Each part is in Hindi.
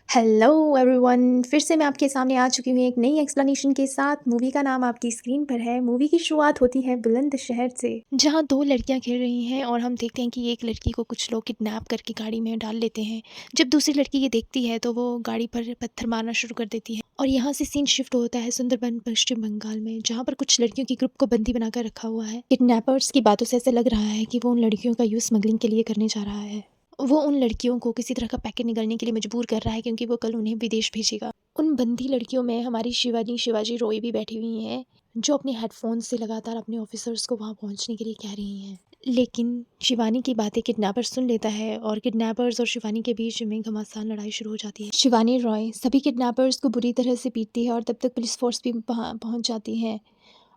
हेलो एवरीवन, फिर से मैं आपके सामने आ चुकी हूँ एक नई एक्सप्लेनेशन के साथ। मूवी का नाम आपकी स्क्रीन पर है। मूवी की शुरुआत होती है बुलंदशहर से, जहाँ दो लड़कियाँ खेल रही हैं और हम देखते हैं कि एक लड़की को कुछ लोग किडनैप करके गाड़ी में डाल लेते हैं। जब दूसरी लड़की ये देखती है तो वो गाड़ी पर पत्थर मारना शुरू कर देती है और यहाँ से सीन शिफ्ट होता है सुंदरबन पश्चिम बंगाल में, जहाँ पर कुछ लड़कियों की ग्रुप को बंदी बनाकर रखा हुआ है। किडनैपर्स की बातों से ऐसा लग रहा है कि वो उन लड़कियों का यूज़ स्मगलिंग के लिए करने जा रहा है। वो उन लड़कियों को किसी तरह का पैकेट निगलने के लिए मजबूर कर रहा है क्योंकि वो कल उन्हें विदेश भेजेगा। उन बंदी लड़कियों में हमारी शिवाजी रॉय भी बैठी हुई हैं, जो अपने हेडफोन से लगातार अपने ऑफिसर्स को वहाँ पहुँचने के लिए कह रही हैं। लेकिन शिवानी की बातें किडनैपर सुन लेता है और किडनैपर्स और शिवानी के बीच में घमासान लड़ाई शुरू हो जाती है। शिवानी रॉय सभी किडनैपर्स को बुरी तरह से पीटती है और तब तक पुलिस फोर्स भी वहाँ पहुँच जाती है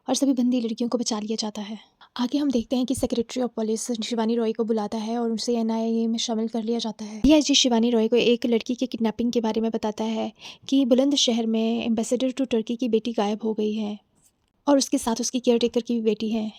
और सभी बंदी लड़कियों को बचा लिया जाता है। आगे हम देखते हैं कि secretary of police Shivani Roy को बुलाता है और उसे एनआईए में शामिल कर लिया जाता है। डीआईजी शिवानी रॉय को एक लड़की के किडनैपिंग के बारे में बताता है कि बुलंदशहर में एम्बेसडर टू टर्की की बेटी गायब हो गई है और उसके साथ उसकी केयरटेकर की भी बेटी है।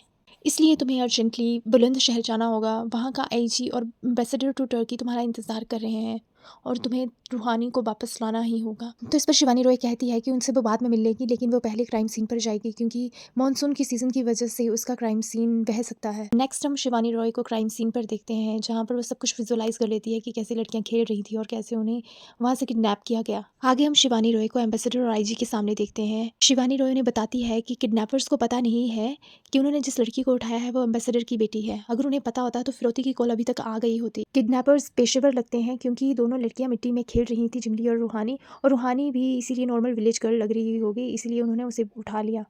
इसलिए तुम्हें अर्जेंटली बुलंदशहर जाना होगा। वहाँ का आईजी और एम्बेसडर टू टर्की तुम्हारा इंतज़ार कर रहे हैं और तुम्हें रूहानी को वापस लाना ही होगा। तो इस पर शिवानी रॉय कहती है कि उनसे वो बाद में मिल लेगी, लेकिन वो पहले क्राइम सीन पर जाएगी क्योंकि मॉनसून की सीज़न की वजह से उसका क्राइम सीन बह सकता है। नेक्स्ट हम शिवानी रॉय को क्राइम सीन पर देखते हैं, जहाँ पर वो सब कुछ विजुअलाइज कर लेती है कि कैसे लड़कियाँ खेल रही थी और कैसे उन्हें वहाँ से किडनैप किया गया। आगे हम शिवानी रॉय को एम्बेसडर और आईजी के सामने देखते हैं। शिवानी रॉय उन्हें बताती है कि किडनैपर्स को पता नहीं है कि उन्होंने जिस लड़की को उठाया है वो एम्बेसडर की बेटी है। अगर उन्हें पता होता तो फिरौती की कॉल अभी तक आ गई होती। किडनैपर्स पेशेवर लगते हैं क्योंकि दोनों लड़कियां मिट्टी में खेल रही थी, जिमली और रूहानी भी इसीलिए नॉर्मल विलेज गर्ल लग रही होगी, इसलिए उन्होंने उसे उठा लिया।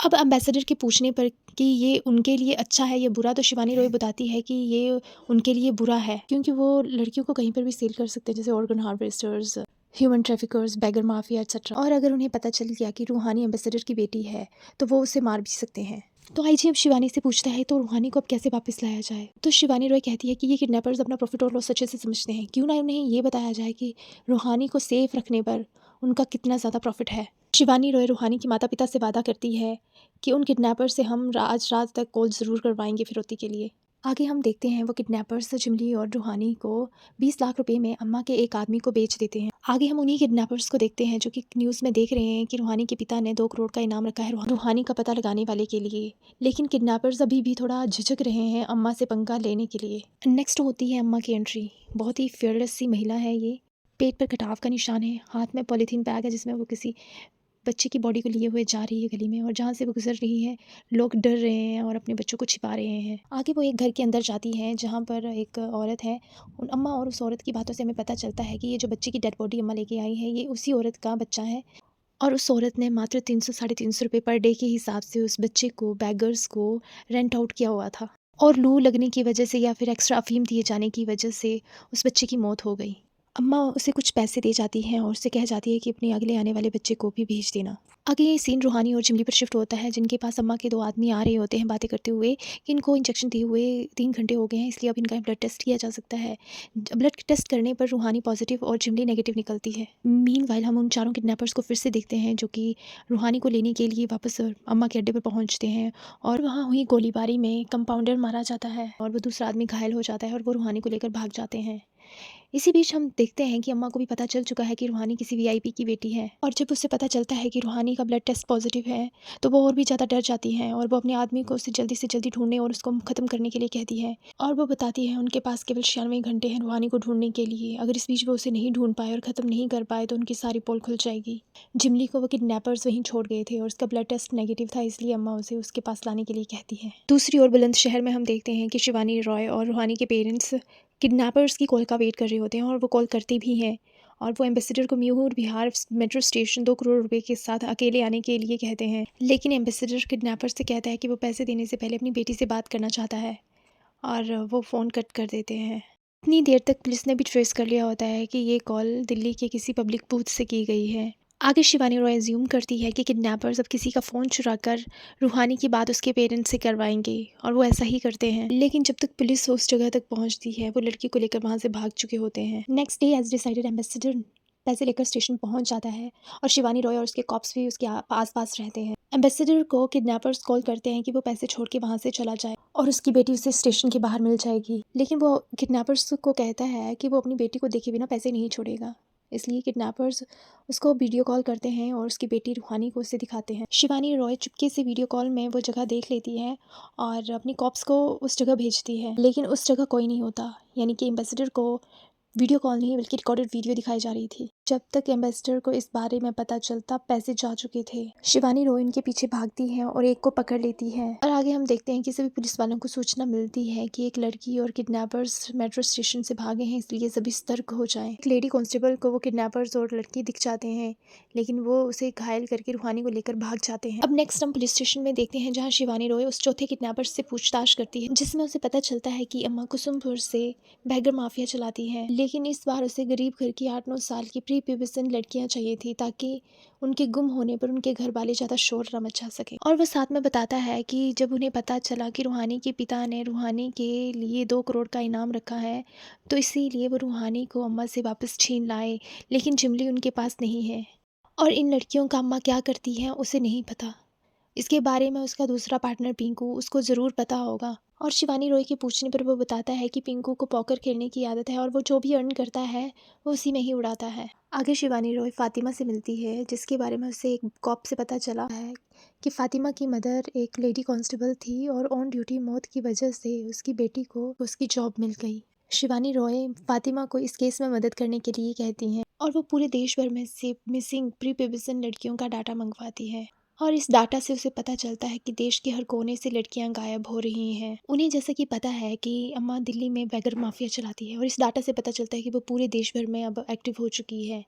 अब एम्बेसडर के पूछने पर कि ये उनके लिए अच्छा है या बुरा, तो शिवानी रॉय बताती है कि ये उनके लिए बुरा है क्योंकि वो लड़कियों को कहीं पर भी सेल कर सकते हैं, जैसे organ harvesters, human traffickers, beggar mafia etcetera. और अगर उन्हें पता चल गया कि रूहानी एम्बेसडर की बेटी है तो वो उसे मार भी सकते हैं। तो आईजी अब शिवानी से पूछता है तो रूहानी को अब कैसे वापस लाया जाए। तो शिवानी रॉय कहती है कि ये किडनैपर्स अपना प्रॉफिट और लॉस अच्छे से समझते हैं, क्यों ना उन्हें ये बताया जाए कि रूहानी को सेफ रखने पर उनका कितना ज़्यादा प्रॉफिट है। शिवानी रॉय रूहानी के माता पिता से वादा करती है कि उन किडनैपर से हम आज रात तक कॉल ज़रूर करवाएंगे फिरौती के लिए। आगे हम देखते हैं वो किडनैपर्स जिमली और रूहानी को 20 लाख रुपए में अम्मा के एक आदमी को बेच देते हैं। आगे हम उन्हीं किडनैपर्स को देखते हैं जो कि न्यूज़ में देख रहे हैं कि रूहानी के पिता ने 2 करोड़ का इनाम रखा है रूहानी का पता लगाने वाले के लिए, लेकिन किडनैपर्स अभी भी थोड़ा झिझक रहे हैं अम्मा से पंगा लेने के लिए। नेक्स्ट होती है अम्मा की एंट्री। बहुत ही फियरलेस सी महिला है ये। पेट पर कटाव का निशान है, हाथ में पॉलीथीन बैग है जिसमें वो किसी बच्चे की बॉडी को लिए हुए जा रही है गली में, और जहाँ से वो गुजर रही है लोग डर रहे हैं और अपने बच्चों को छिपा रहे हैं। आगे वो एक घर के अंदर जाती हैं जहाँ पर एक औरत है। उन अम्मा और उस औरत की बातों से हमें पता चलता है कि ये जो बच्चे की डेड बॉडी अम्मा लेके आई है ये उसी औरत का बच्चा है। और उस औरत ने मात्र 300 साढ़े 300 रुपये पर डे के हिसाब से उस बच्चे को बैगर्स को रेंट आउट किया हुआ था, और लू लगने की वजह से या फिर एक्स्ट्रा अफीम दिए जाने की वजह से उस बच्चे की मौत हो गई। अम्मा उसे कुछ पैसे दे जाती हैं और उससे कह जाती है कि अपने अगले आने वाले बच्चे को भी भेज देना। आगे ये सीन रूहानी और जिमली पर शिफ्ट होता है, जिनके पास अम्मा के 2 आदमी आ रहे होते हैं बातें करते हुए कि इनको इंजेक्शन दिए हुए 3 घंटे हो गए हैं, इसलिए अब इनका ब्लड टेस्ट किया जा सकता है। ब्लड टेस्ट करने पर रूहानी पॉजिटिव और जिमली नेगेटिव निकलती है। मीनवाइल हम उन चारों किडनैपर्स को फिर से देखते हैं जो कि रूहानी को लेने के लिए वापस अम्मा के अड्डे पर पहुंचते हैं, और वहाँ हुई गोलीबारी में कंपाउंडर मारा जाता है और वो दूसरा आदमी घायल हो जाता है और वो रूहानी को लेकर भाग जाते हैं। इसी बीच हम देखते हैं कि अम्मा को भी पता चल चुका है कि रूहानी किसी वीआईपी की बेटी है, और जब उसे पता चलता है कि रूहानी का ब्लड टेस्ट पॉजिटिव है तो वो और भी ज़्यादा डर जाती हैं और वो अपने आदमी को उसे जल्दी से जल्दी ढूंढने और उसको ख़त्म करने के लिए कहती है। और वो बताती है उनके पास केवल 96 घंटे हैं रूहानी को ढूंढने के लिए। अगर इस बीच वो उसे नहीं ढूंढ पाए और ख़त्म नहीं कर पाए तो उनकी सारी पोल खुल जाएगी। जिमली को वो किडनैपर्स वहीं छोड़ गए थे और उसका ब्लड टेस्ट नेगेटिव था, इसलिए अम्मा उसे उसके पास लाने के लिए कहती है। दूसरी ओर बुलंदशहर में हम देखते हैं कि शिवानी रॉय और रूहानी के पेरेंट्स किडनैपर्स की कॉल का वेट कर रहे होते हैं, और वो कॉल करते भी हैं, और वो एम्बेसडर को म्यूर बिहार मेट्रो स्टेशन 2 करोड़ रुपए के साथ अकेले आने के लिए कहते हैं, लेकिन एम्बेसडर किडनैपर से कहता है कि वो पैसे देने से पहले अपनी बेटी से बात करना चाहता है, और वो फ़ोन कट कर देते हैं। इतनी देर तक पुलिस ने भी ट्रेस कर लिया होता है कि ये कॉल दिल्ली के किसी पब्लिक बूथ से की गई है। आगे शिवानी रॉय अज्यूम करती है कि किडनैपर्स अब किसी का फ़ोन चुराकर रूहानी की बात उसके पेरेंट्स से करवाएंगे, और वो ऐसा ही करते हैं। लेकिन जब तक पुलिस उस जगह तक पहुंचती है वो लड़की को लेकर वहां से भाग चुके होते हैं। Next day as decided ambassador पैसे लेकर स्टेशन पहुंच जाता है, और शिवानी रॉय और उसके कॉप्स भी उसके आस पास रहते हैं। एम्बेसडर को किडनैपर्स कॉल करते हैं कि वो पैसे छोड़ के वहां से चला जाए और उसकी बेटी उसे स्टेशन के बाहर मिल जाएगी, लेकिन वो किडनैपर्स को कहता है कि वो अपनी बेटी को देखे बिना पैसे नहीं छोड़ेगा। इसलिए किडनैपर्स उसको वीडियो कॉल करते हैं और उसकी बेटी रूहानी को उसे दिखाते हैं। शिवानी रॉय चुपके से वीडियो कॉल में वो जगह देख लेती है और अपनी कॉप्स को उस जगह भेजती है, लेकिन उस जगह कोई नहीं होता, यानी कि एम्बेसडर को वीडियो कॉल नहीं बल्कि रिकॉर्डेड वीडियो दिखाई जा रही थी। जब तक एम्बेसडर को इस बारे में पता चलता पैसे जा चुके थे। शिवानी रोय उनके पीछे भागती है और एक को पकड़ लेती है और आगे हम देखते हैं कि सभी पुलिस वालों को सूचना मिलती है कि एक लड़की और किडनैपर्स मेट्रो स्टेशन से भागे हैं, इसलिए सभी सतर्क हो जाएं। एक लेडी कांस्टेबल को वो किडनैपर्स और लड़की दिख जाते हैं, लेकिन वो उसे घायल करके रूहानी को लेकर भाग जाते हैं। अब नेक्स्ट हम पुलिस स्टेशन में देखते हैं जहाँ शिवानी रोय उस चौथे किडनैपर्स से पूछताछ करती है, जिसमें उसे पता चलता है कि अम्मा कुसुमपुर से बैगर माफिया चलाती है, लेकिन इस बार उसे गरीब घर की 8-9 साल की प्री प्यूबर्सन लड़कियां चाहिए थी ताकि उनके गुम होने पर उनके घर वाले ज़्यादा शोर न मचा सके। और वह साथ में बताता है कि जब उन्हें पता चला कि रूहानी के पिता ने रूहानी के लिए 2 करोड़ का इनाम रखा है, तो इसीलिए वो रूहानी को अम्मा से वापस छीन लाए, लेकिन जिमली उनके पास नहीं है और इन लड़कियों का अम्मा क्या करती हैं उसे नहीं पता। इसके बारे में उसका दूसरा पार्टनर पिंकू, उसको ज़रूर पता होगा। और शिवानी रॉय के पूछने पर वो बताता है कि पिंकू को पॉकर खेलने की आदत है और वो जो भी अर्न करता है वो उसी में ही उड़ाता है। आगे शिवानी रॉय फातिमा से मिलती है, जिसके बारे में उसे एक कॉप से पता चला है कि फातिमा की मदर एक लेडी कांस्टेबल थी और ऑन ड्यूटी मौत की वजह से उसकी बेटी को उसकी जॉब मिल गई। शिवानी रॉय फातिमा को इस केस में मदद करने के लिए कहती हैं और वो पूरे देश भर में से मिसिंग प्री प्यूबर्सन लड़कियों का डाटा मंगवाती है और इस डाटा से उसे पता चलता है कि देश के हर कोने से लड़कियां गायब हो रही हैं। उन्हें जैसा कि पता है कि अम्मा दिल्ली में बैगर माफिया चलाती है और इस डाटा से पता चलता है कि वो पूरे देश भर में अब एक्टिव हो चुकी है,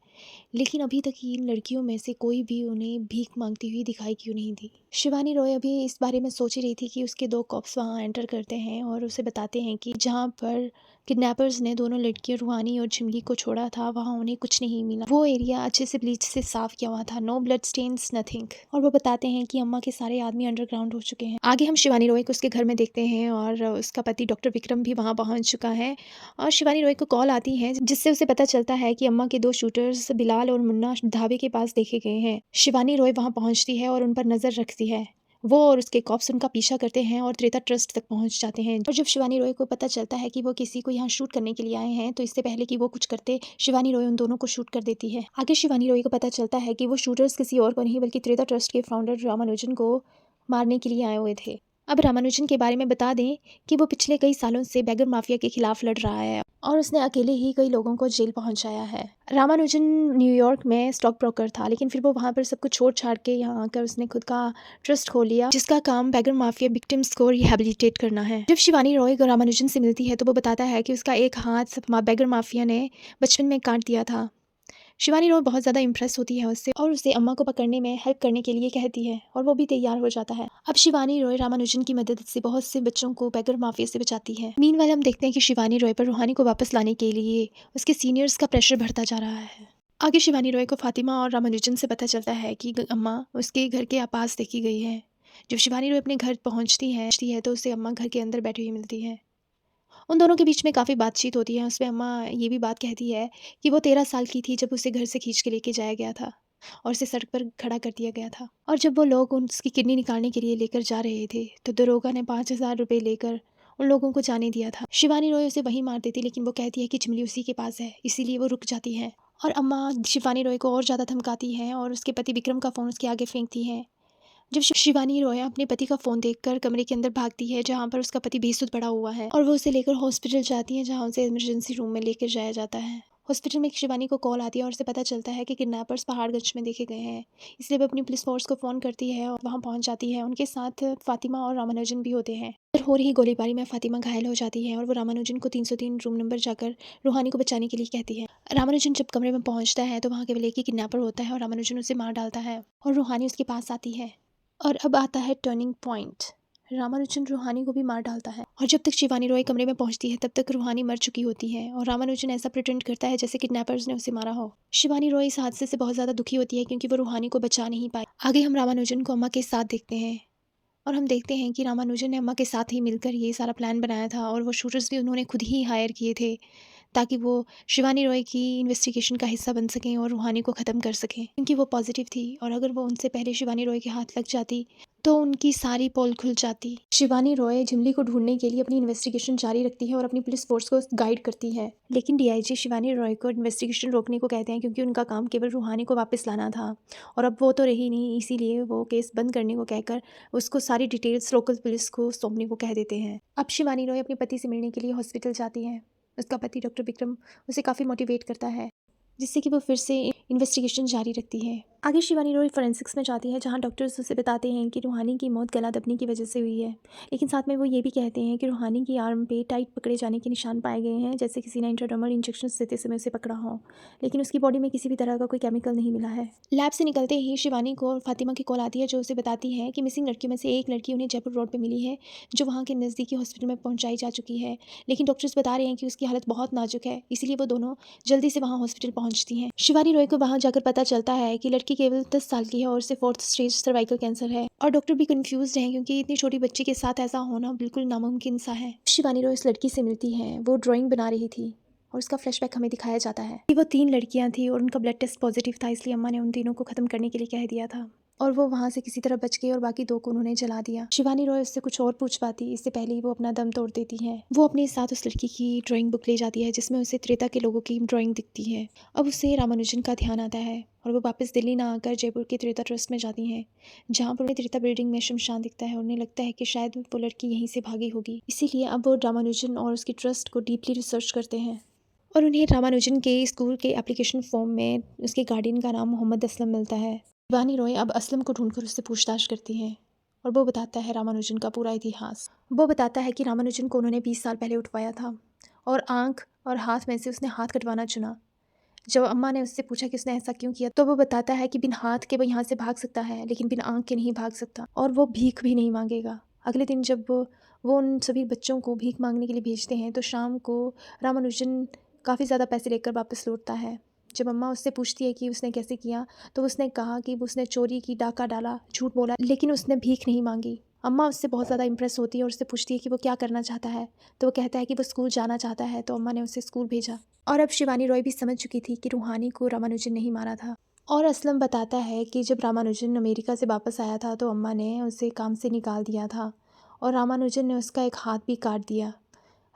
लेकिन अभी तक इन लड़कियों में से कोई भी उन्हें भीख मांगती हुई दिखाई क्यों नहीं दी। शिवानी रॉय अभी इस बारे में सोच ही रही थी कि उसके 2 कॉप्स वहाँ एंटर करते हैं और उसे बताते हैं कि जहाँ पर किडनैपर्स ने दोनों लड़कियों रूहानी और झिमली को छोड़ा था वहाँ उन्हें कुछ नहीं मिला। वो एरिया अच्छे से ब्लीच से साफ किया हुआ था, नो ब्लड स्टेन्स, नथिंग। और वो बताते हैं कि अम्मा के सारे आदमी अंडरग्राउंड हो चुके हैं। आगे हम शिवानी रॉय को उसके घर में देखते हैं और उसका पति डॉक्टर विक्रम भी वहाँ पहुँच चुका है और शिवानी रॉय को कॉल आती है जिससे उसे पता चलता है कि अम्मा के 2 शूटर्स बिलाल और मुन्ना ढाबे के पास देखे गए हैं। शिवानी रॉय वहाँ पहुँचती है और उन पर नजर रखती है। वो और उसके कॉप्स उनका पीछा करते हैं और त्रेता ट्रस्ट तक पहुंच जाते हैं। और जब शिवानी रॉय को पता चलता है कि वो किसी को यहाँ शूट करने के लिए आए हैं, तो इससे पहले कि वो कुछ करते शिवानी रॉय उन दोनों को शूट कर देती है। आगे शिवानी रॉय को पता चलता है कि वो शूटर्स किसी और को नहीं बल्कि त्रेता ट्रस्ट के फाउंडर रामानुजन को मारने के लिए आए हुए थे। अब रामानुजन के बारे में बता दें कि वो पिछले कई सालों से बैगर माफिया के खिलाफ लड़ रहा है और उसने अकेले ही कई लोगों को जेल पहुंचाया है। रामानुजन न्यूयॉर्क में स्टॉक ब्रोकर था, लेकिन फिर वो वहाँ पर सब कुछ छोड़ छाड़ के यहाँ आकर उसने खुद का ट्रस्ट खोल लिया, जिसका काम बैगर माफिया विक्टिम्स को रिहेबिलिटेट करना है। जब शिवानी रॉय रामानुजन से मिलती है तो वो बताता है कि उसका एक हाथ बैगर माफिया ने बचपन में काट दिया था। शिवानी रॉय बहुत ज़्यादा इम्प्रेस होती है उससे और उसे अम्मा को पकड़ने में हेल्प करने के लिए कहती है और वो भी तैयार हो जाता है। अब शिवानी रॉय रामानुजन की मदद से बहुत से बच्चों को बैगर माफिया से बचाती है। मीनवाइल हम देखते हैं कि शिवानी रॉय पर रूहानी को वापस लाने के लिए उसके सीनियर्स का प्रेशर बढ़ता जा रहा है। आगे शिवानी रॉय को फातिमा और रामानुजन से पता चलता है कि अम्मा उसके घर के पास देखी गई है। जब शिवानी रॉय अपने घर पहुँचती है तो उसे अम्मा घर के अंदर बैठी हुई मिलती है। उन दोनों के बीच में काफ़ी बातचीत होती है। उसमें अम्मा ये भी बात कहती है कि वो 13 साल की थी जब उसे घर से खींच के लेके जाया गया था और उसे सड़क पर खड़ा कर दिया गया था। और जब वो लोग उसकी किडनी निकालने के लिए लेकर जा रहे थे तो दरोगा ने 5,000 रुपये लेकर उन लोगों को जाने दिया था। शिवानी रॉय उसे वहीं मार देती, लेकिन वो कहती है कि चिमली उसी के पास है, इसीलिए वो रुक जाती है। और अम्मा शिवानी रॉय को और ज़्यादा धमकाती हैं और उसके पति विक्रम का फ़ोन उसके आगे फेंकती हैं। जब शिवानी रॉय अपने पति का फ़ोन देखकर कमरे के अंदर भागती है जहाँ पर उसका पति बेसुध पड़ा हुआ है और वो उसे लेकर हॉस्पिटल जाती है, जहाँ उसे इमरजेंसी रूम में लेकर जाया जाता है। हॉस्पिटल में शिवानी को कॉल आती है और उसे पता चलता है कि किडनैपर्स पहाड़गंज में देखे गए हैं, इसलिए वो अपनी पुलिस फोर्स को फ़ोन करती है और वहाँ पहुँच जाती है। उनके साथ फातिमा और रामानुजन भी होते हैं। हो रही गोलीबारी में फातिमा घायल हो जाती है और वो रामानुजन को 303 रूम नंबर जाकर रूहानी को बचाने के लिए कहती है। रामानुजन जब कमरे में पहुँचता है तो वहाँ केवल एक ही किडनैपर होता है और रामानुजन उसे मार डालता है और रूहानी उसके पास आती है। और अब आता है टर्निंग पॉइंट। रामानुजन रूहानी को भी मार डालता है और जब तक शिवानी रॉय कमरे में पहुंचती है तब तक रूहानी मर चुकी होती है और रामानुजन ऐसा प्रिटेंड करता है जैसे किडनैपर्स ने उसे मारा हो। शिवानी रॉय इस हादसे से बहुत ज़्यादा दुखी होती है क्योंकि वो रूहानी को बचा नहीं पाई। आगे हम रामानुजन को अम्मा के साथ देखते हैं और हम देखते हैं कि रामानुजन ने अम्मा के साथ ही मिलकर ये सारा प्लान बनाया था और वो शूटर्स भी उन्होंने खुद ही हायर किए थे ताकि वो शिवानी रॉय की इन्वेस्टिगेशन का हिस्सा बन सकें और रूहानी को ख़त्म कर सकें, क्योंकि वो पॉजिटिव थी और अगर वो उनसे पहले शिवानी रॉय के हाथ लग जाती तो उनकी सारी पोल खुल जाती। शिवानी रॉय झिमली को ढूंढने के लिए अपनी इन्वेस्टिगेशन जारी रखती है और अपनी पुलिस फोर्स को गाइड करती है, लेकिन डीआईजी शिवानी रॉय को इन्वेस्टिगेशन रोकने को कहते हैं क्योंकि उनका काम केवल रूहानी को वापस लाना था और अब वो तो रही नहीं, इसीलिए वो केस बंद करने को कहकर उसको सारी डिटेल्स लोकल पुलिस को सौंपने को कह देते हैं। अब शिवानी रॉय अपने पति से मिलने के लिए हॉस्पिटल जाती है। उसका पति डॉक्टर विक्रम उसे काफ़ी मोटिवेट करता है, जिससे कि वो फिर से इन्वेस्टिगेशन जारी रखती है। आगे शिवानी रॉय फोरेंसिक्स में जाती है, जहां डॉक्टर्स उसे बताते हैं कि रूहानी की मौत गला दबने की वजह से हुई है, लेकिन साथ में वो ये भी कहते हैं कि रूहानी की आर्म पे टाइट पकड़े जाने के निशान पाए गए हैं, जैसे किसी ने इंट्राडर्मल इंजेक्शन देते समय उसे पकड़ा हो, लेकिन उसकी बॉडी में किसी भी तरह का कोई केमिकल नहीं मिला है। लैब से निकलते ही शिवानी को फातिमा की कॉल आती है, जो उसे बताती है कि मिसिंग लड़कियों में से एक लड़की उन्हें जयपुर रोड पर मिली है, जो वहाँ के नज़दीकी हॉस्पिटल में पहुँचाई जा चुकी है, लेकिन डॉक्टर्स बता रहे हैं कि उसकी हालत बहुत नाजुक है, इसीलिए वो दोनों जल्दी से वहाँ हॉस्पिटल पहुँचती हैं। शिवानी रॉय को वहाँ जाकर पता चलता है कि लड़की केवल 10 साल की है और उसे 4th स्टेज सर्वाइकल कैंसर है, और डॉक्टर भी कंफ्यूज हैं क्योंकि इतनी छोटी बच्ची के साथ ऐसा होना बिल्कुल नामुमकिन सा है। शिवानी रॉय उस लड़की से मिलती है, वो ड्राइंग बना रही थी और उसका फ्लैशबैक हमें दिखाया जाता है कि वो 3 लड़कियां थी और उनका ब्लड टेस्ट पॉजिटिव था, इसलिए अम्मा ने उन तीनों को ख़त्म करने के लिए कह दिया था और वो वहाँ से किसी तरह बच गई और बाकी 2 को उन्होंने जला दिया। शिवानी रॉय उससे कुछ और पूछ पाती, इससे पहले ही वो अपना दम तोड़ देती है। वो अपने साथ उस लड़की की ड्राइंग बुक ले जाती है, जिसमें उसे त्रेता के लोगों की ड्राइंग दिखती है। अब उसे रामानुजन का ध्यान आता है और वो वापस दिल्ली ना आकर जयपुर के त्रेता ट्रस्ट में जाती हैं, जहाँ पर उन्हें त्रेता बिल्डिंग में शमशान दिखता है। उन्हें लगता है कि शायद वो लड़की यहीं से भागी होगी, इसीलिए अब वो रामानुजन और उसकी ट्रस्ट को डीपली रिसर्च करते हैं और उन्हें रामानुजन के स्कूल के एप्लीकेशन फॉर्म में उसके गार्डियन का नाम मोहम्मद असलम मिलता है। शिवानी रॉय अब असलम को ढूंढकर उससे पूछताछ करती है और वो बताता है रामानुजन का पूरा इतिहास। वो बताता है कि रामानुजन को उन्होंने 20 साल पहले उठवाया था और आँख और हाथ में से उसने हाथ कटवाना चुना। जब अम्मा ने उससे पूछा कि उसने ऐसा क्यों किया, तो वो बताता है कि बिन हाथ के वो यहाँ से भाग सकता है, लेकिन बिन आँख के नहीं भाग सकता और वो भीख भी नहीं मांगेगा। अगले दिन जब वो उन सभी बच्चों को भीख मांगने के लिए भेजते हैं, तो शाम को रामानुजन काफ़ी ज़्यादा पैसे लेकर वापस लौटता है। जब अम्मा उससे पूछती है कि उसने कैसे किया, तो उसने कहा कि उसने चोरी की, डाका डाला, झूठ बोला, लेकिन उसने भीख नहीं मांगी। अम्मा उससे बहुत ज़्यादा इंप्रेस होती है और उससे पूछती है कि वो क्या करना चाहता है, तो वो कहता है कि वो स्कूल जाना चाहता है, तो अम्मा ने उसे स्कूल भेजा। और अब शिवानी रॉय भी समझ चुकी थी कि रूहानी को रामानुजन नहीं मारा था। और असलम बताता है कि जब रामानुजन अमेरिका से वापस आया था तो अम्मा ने उसे काम से निकाल दिया था और रामानुजन ने उसका एक हाथ भी काट दिया।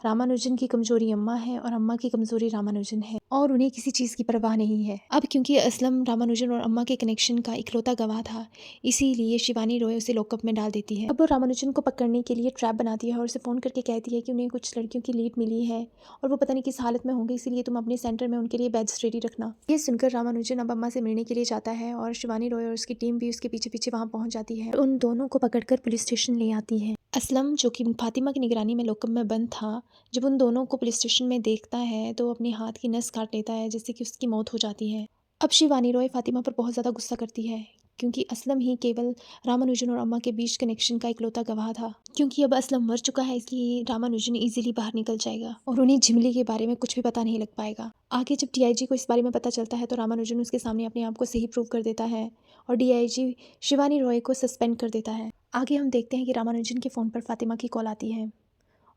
रामानुजन की कमजोरी अम्मा है और अम्मा की कमजोरी रामानुजन है और उन्हें किसी चीज़ की परवाह नहीं है। अब क्योंकि असलम रामानुजन और अम्मा के कनेक्शन का इकलौता गवाह था, इसीलिए शिवानी रॉय उसे लॉकअप में डाल देती है। अब वो रामानुजन को पकड़ने के लिए ट्रैप बनाती है और उसे फ़ोन करके कहती है कि उन्हें कुछ लड़कियों की लीड मिली है और वो पता नहीं किस हालत में होंगे, इसीलिए तुम अपने सेंटर में उनके लिए बेड्स रेडी रखना। ये सुनकर रामानुजन अब अम्मा से मिलने के लिए जाता है और शिवानी रॉय और उसकी टीम भी उसके पीछे पीछे वहाँ पहुँच जाती है। उन दोनों को पकड़कर पुलिस स्टेशन ले आती है। असलम, जो कि फातिमा की निगरानी में लॉकअप में बंद था, जब उन दोनों को पुलिस स्टेशन में देखता है तो अपने हाथ की नस काट लेता है, जिससे कि उसकी मौत हो जाती है। अब शिवानी रॉय फातिमा पर बहुत ज़्यादा गुस्सा करती है क्योंकि असलम ही केवल रामानुजन और अम्मा के बीच कनेक्शन का इकलौता गवाह था। क्योंकि अब असलम मर चुका है, इसलिए रामानुजन इजीली बाहर निकल जाएगा और उन्हें झिमली के बारे में कुछ भी पता नहीं लग पाएगा। आगे जब डीआईजी को इस बारे में पता चलता है तो रामानुजन उसके सामने अपने आप को सही प्रूव कर देता है और डीआईजी शिवानी रॉय को सस्पेंड कर देता है। आगे हम देखते हैं कि रामानुजन के फ़ोन पर फातिमा की कॉल आती है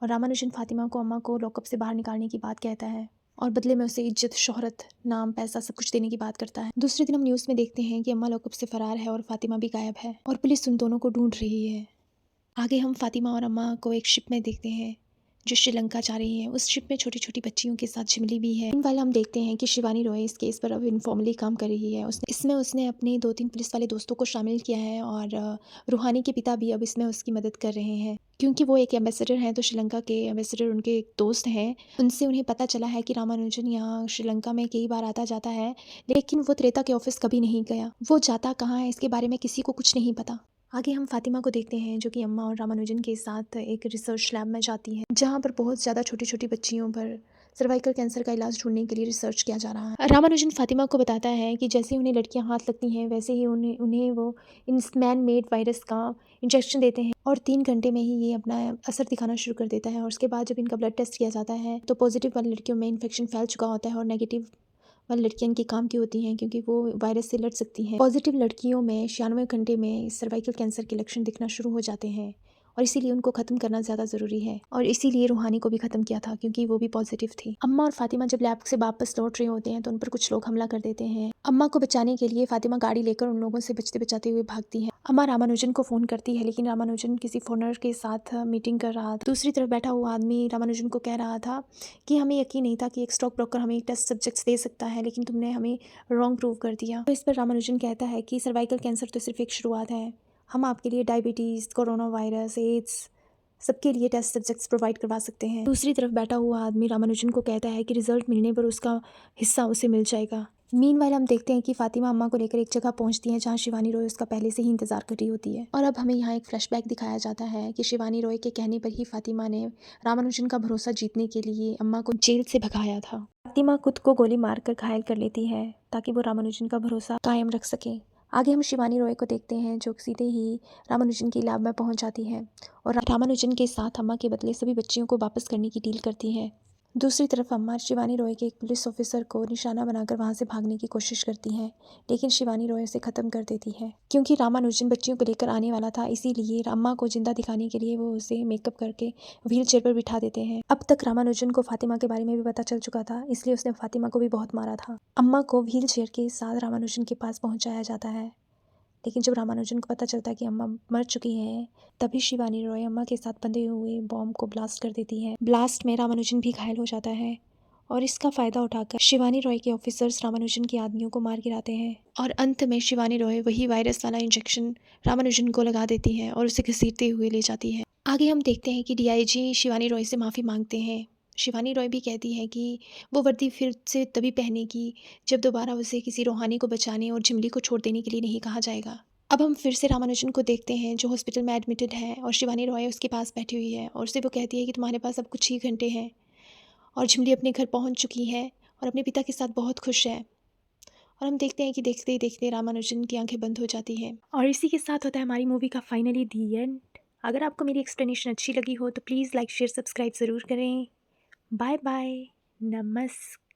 और रामानुजन फातिमा को अम्मा को लॉकअप से बाहर निकालने की बात कहता है और बदले में उसे इज्जत, शोहरत, नाम, पैसा सब कुछ देने की बात करता है। दूसरे दिन हम न्यूज़ में देखते हैं कि अम्मा लॉकअप से फरार है और फातिमा भी गायब है और पुलिस उन दोनों को ढूंढ रही है। आगे हम फातिमा और अम्मा को एक शिप में देखते हैं जो श्रीलंका जा रही है। उस शिप में छोटी छोटी बच्चियों के साथ झिमली भी है। इन हम देखते हैं कि शिवानी रॉय इस केस पर अब इनफॉर्मली काम कर रही है। उसने अपने 2-3 पुलिस वाले दोस्तों को शामिल किया है और रूहानी के पिता भी अब इसमें उसकी मदद कर रहे हैं, क्योंकि वो एक एम्बेसडर हैं, तो श्रीलंका के एम्बेसडर उनके एक दोस्त हैं। उनसे उन्हें पता चला है कि रामानुजन यहाँ श्रीलंका में कई बार आता जाता है, लेकिन वो त्रेता के ऑफिस कभी नहीं गया। वो जाता कहाँ है इसके बारे में किसी को कुछ नहीं पता। आगे हम फातिमा को देखते हैं जो कि अम्मा और रामानुजन के साथ एक रिसर्च लैब में जाती है, जहाँ पर बहुत ज़्यादा छोटी छोटी बच्चियों पर सर्वाइकल कैंसर का इलाज ढूंढने के लिए रिसर्च किया जा रहा है। रामानुजन फातिमा को बताता है कि जैसे ही उन्हें लड़कियां हाथ लगती हैं, वैसे ही उन्हें वो इन मैन मेड वायरस का इंजेक्शन देते हैं और 3 घंटे में ही ये अपना असर दिखाना शुरू कर देता है। और उसके बाद जब इनका ब्लड टेस्ट किया जाता है तो पॉजिटिव वाली लड़कियों में इन्फेक्शन फैल चुका होता है और नेगेटिव वाली लड़कियां इनके काम की होती हैं, क्योंकि वो वायरस से लड़ सकती हैं। पॉजिटिव लड़कियों में 96 घंटे में सर्वाइकल कैंसर के लक्षण दिखना शुरू हो जाते हैं और इसीलिए उनको ख़त्म करना ज़्यादा ज़रूरी है। और इसीलिए रूहानी को भी ख़त्म किया था क्योंकि वो भी पॉजिटिव थी। अम्मा और फातिमा जब लैब से वापस लौट रहे होते हैं तो उन पर कुछ लोग हमला कर देते हैं। अम्मा को बचाने के लिए फातिमा गाड़ी लेकर उन लोगों से बचते बचाते हुए भागती है। अम्मा रामानुजन को फ़ोन करती है लेकिन रामानुजन किसी फॉरेनर के साथ मीटिंग कर रहा था। दूसरी तरफ बैठा हुआ आदमी रामानुजन को कह रहा था कि हमें यकीन नहीं था कि एक स्टॉक ब्रोकर हमें एक टेस्ट सब्जेक्ट्स दे सकता है, लेकिन तुमने हमें रॉन्ग प्रूव कर दिया। तो इस पर रामानुजन कहता है कि सर्वाइकल कैंसर तो सिर्फ एक शुरुआत है, हम आपके लिए डायबिटीज़, कोरोना वायरस, एड्स सबके लिए टेस्ट सब्जेक्ट्स प्रोवाइड करवा सकते हैं। दूसरी तरफ बैठा हुआ आदमी रामानुजन को कहता है कि रिजल्ट मिलने पर उसका हिस्सा उसे मिल जाएगा। मीनवाइल हम देखते हैं कि फातिमा अम्मा को लेकर एक जगह पहुंचती है जहां शिवानी रॉय उसका पहले से ही इंतजार कर रही होती है। और अब हमें यहाँ एक फ्लैशबैक दिखाया जाता है कि शिवानी रॉय के कहने पर ही फातिमा ने रामानुजन का भरोसा जीतने के लिए अम्मा को जेल से भगाया था। फातिमा खुद को गोली मारकर घायल कर लेती है ताकि वो रामानुजन का भरोसा कायम रख सके। आगे हम शिवानी रॉय को देखते हैं जो सीधे ही रामानुजन की लैब में पहुंच जाती है और रामानुजन के साथ अम्मा के बदले सभी बच्चियों को वापस करने की डील करती है। दूसरी तरफ अम्मा शिवानी रॉय के एक पुलिस ऑफिसर को निशाना बनाकर वहां से भागने की कोशिश करती हैं, लेकिन शिवानी रॉय उसे ख़त्म कर देती है। क्योंकि रामानुजन बच्चियों को लेकर आने वाला था, इसीलिए अम्मा को जिंदा दिखाने के लिए वो उसे मेकअप करके व्हील चेयर पर बिठा देते हैं। अब तक रामानुजन को फातिमा के बारे में भी पता चल चुका था, इसलिए उसने फातिमा को भी बहुत मारा था। अम्मा को व्हील चेयर के साथ रामानुजन के पास पहुँचाया जाता है, लेकिन जब रामानुजन को पता चलता है कि अम्मा मर चुकी हैं, तभी शिवानी रॉय अम्मा के साथ बंधे हुए बॉम्ब को ब्लास्ट कर देती है। ब्लास्ट में रामानुजन भी घायल हो जाता है और इसका फ़ायदा उठाकर शिवानी रॉय के ऑफिसर्स रामानुजन के आदमियों को मार गिराते हैं और अंत में शिवानी रॉय वही वायरस वाला इंजेक्शन रामानुजन को लगा देती है और उसे घसीटते हुए ले जाती है। आगे हम देखते हैं कि डीआईजी शिवानी रॉय से माफ़ी मांगते हैं। शिवानी रॉय भी कहती है कि वो वर्दी फिर से तभी पहनेगी जब दोबारा उसे किसी रूहानी को बचाने और झिमली को छोड़ देने के लिए नहीं कहा जाएगा। अब हम फिर से रामानुजन को देखते हैं जो हॉस्पिटल में एडमिटेड है और शिवानी रॉय उसके पास बैठी हुई है और उसे वो कहती है कि तुम्हारे पास अब कुछ ही घंटे हैं और झिमली अपने घर पहुंच चुकी है और अपने पिता के साथ बहुत खुश है। और हम देखते हैं कि देखते ही देखते रामानुजन की आंखें बंद हो जाती हैं और इसी के साथ होता है हमारी मूवी का फाइनली दी एंड। अगर आपको मेरी एक्सप्लेनेशन अच्छी लगी हो तो प्लीज़ लाइक शेयर सब्सक्राइब ज़रूर करें। Bye bye. नमस्कार।